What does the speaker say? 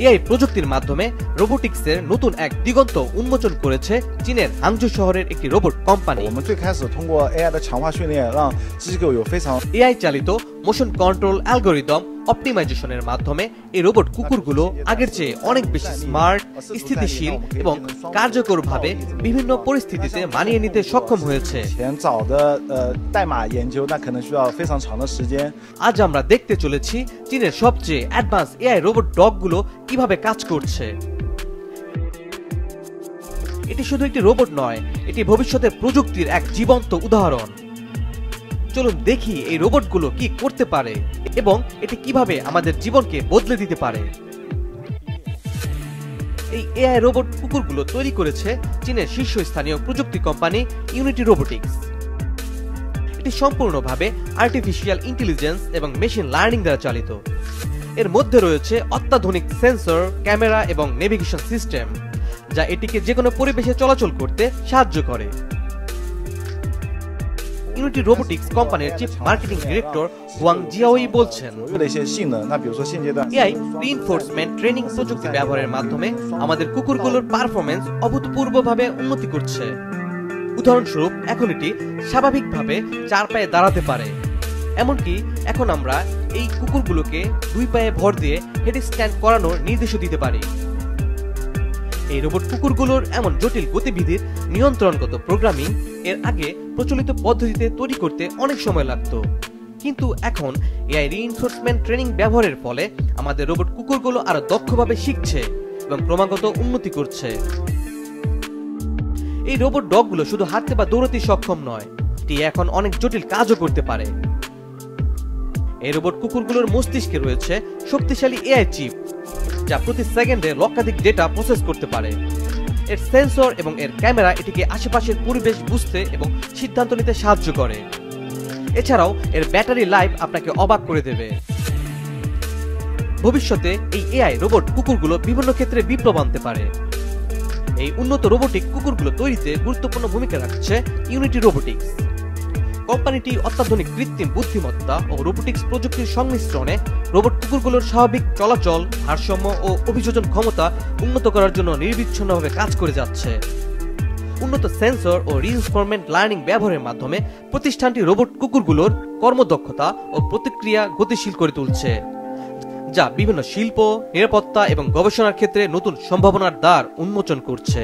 AI প্রযুক্তির মাধ্যমে রোবোটিক্সের নতুন এক দিগন্ত উন্মোচন করেছে চীনের হাংজু শহরের একটি রোবট কোম্পানি। এআই চালিত মোশন কন্ট্রোল অ্যালগরিদম অপটিমাইজেশনের মাধ্যমে এই রোবট কুকুরগুলো আগের চেয়ে অনেক বেশি স্মার্ট, স্থিতিশীল এবং কার্যকরভাবে বিভিন্ন পরিস্থিতিতে মানিয়ে নিতে সক্ষম হয়েছে। আজ আমরা দেখতে চলেছি চীনের সবচেয়ে অ্যাডভান্স এআই রোবট ডগগুলো কিভাবে কাজ করছে। এটি শুধু একটি রোবট নয়, এটি ভবিষ্যতের প্রযুক্তির এক জীবন্ত উদাহরণ। চলুন দেখি এই রোবটগুলো কি করতে পারে এবং এটি কিভাবে আমাদের জীবনকে বদলে দিতে পারে। এই এআই রোবট কুকুরগুলো তৈরি করেছে চীনের শীর্ষস্থানীয় প্রযুক্তি কোম্পানি ইউনিটি রোবোটিক্স। এটি সম্পূর্ণভাবে আর্টিফিশিয়াল ইন্টেলিজেন্স এবং মেশিন লার্নিং দ্বারা চালিত। এর মধ্যে রয়েছে অত্যাধুনিক সেন্সর, ক্যামেরা এবং নেভিগেশন সিস্টেম, যা এটিকে যে কোনো পরিবেশে চলাচল করতে সাহায্য করে। ইউনিটি রোবোটিক্স কোম্পানির চিফ মার্কেটিং ডিরেক্টর হুয়াং জিয়াওই বলছেন, এআই রিইনফোর্সমেন্ট ট্রেনিং প্রযুক্তি ব্যবহারের মাধ্যমে আমাদের কুকুরগুলোর পারফরম্যান্স অভূতপূর্বভাবে উন্নতি করছে। উদাহরণস্বরূপ, এখন এটি স্বাভাবিকভাবে 4 পায়ে দাঁড়াতে পারে। এমনকি এখন আমরা এই কুকুরগুলোকে 2 পায়ে ভর দিয়ে হেড স্ট্যান্ড করানোর নির্দেশও দিতে পারি। এই রোবট কুকুরগুলোর এমন জটিল গতিবিধির নিয়ন্ত্রণগত প্রোগ্রামিং এর আগে প্রচলিত পদ্ধতিতে তৈরি করতে অনেক সময় লাগতো, কিন্তু এখন এআই রিইনফোর্সমেন্ট ট্রেনিং ব্যবহারের ফলে আমাদের রোবট কুকুরগুলো আরো দক্ষভাবে শিখছে এবং ক্রমাগত উন্নতি করছে। এই রোবট ডগগুলো শুধু হাঁটতে বা দৌড়াতে সক্ষম নয়, এটি এখন অনেক জটিল কাজও করতে পারে। এই রোবট কুকুরগুলোর মস্তিষ্কে রয়েছে শক্তিশালী এআই চিপ, যা প্রতি সেকেন্ডে লক্ষাধিক ডেটা প্রসেস করতে পারে। এর সেন্সর এবং এর ক্যামেরা এটিকে আশেপাশের পরিবেশ বুঝতে এবং সিদ্ধান্ত নিতে সাহায্য করে। এছাড়াও এর ব্যাটারি লাইফ আপনাকে অবাক করে দেবে। ভবিষ্যতে এই এআই রোবট কুকুরগুলো বিভিন্ন ক্ষেত্রে বিপ্লব আনতে পারে। এই উন্নত রোবোটিক কুকুরগুলো তৈরিতে গুরুত্বপূর্ণ ভূমিকা রাখছে ইউনিটি রোবোটিক্স। কোম্পানিটি অত্যাধুনিক কৃত্রিম বুদ্ধিমত্তা ও রোবোটিক্স প্রযুক্তির সংমিশ্রণে রোবট কুকুরগুলোর স্বাভাবিক চলাচল, ভারসাম্য ও অভিযোজন ক্ষমতা উন্নত করার জন্য নিরবিচ্ছিন্নভাবে কাজ করে যাচ্ছে। উন্নত সেন্সর ও রিইনফোর্সমেন্ট লার্নিং ব্যবহারের মাধ্যমে প্রতিষ্ঠানটি রোবট কুকুরগুলোর কর্মদক্ষতা ও প্রতিক্রিয়া গতিশীল করে তুলছে, যা বিভিন্ন শিল্প, নিরাপত্তা এবং গবেষণার ক্ষেত্রে নতুন সম্ভাবনার দ্বার উন্মোচন করছে।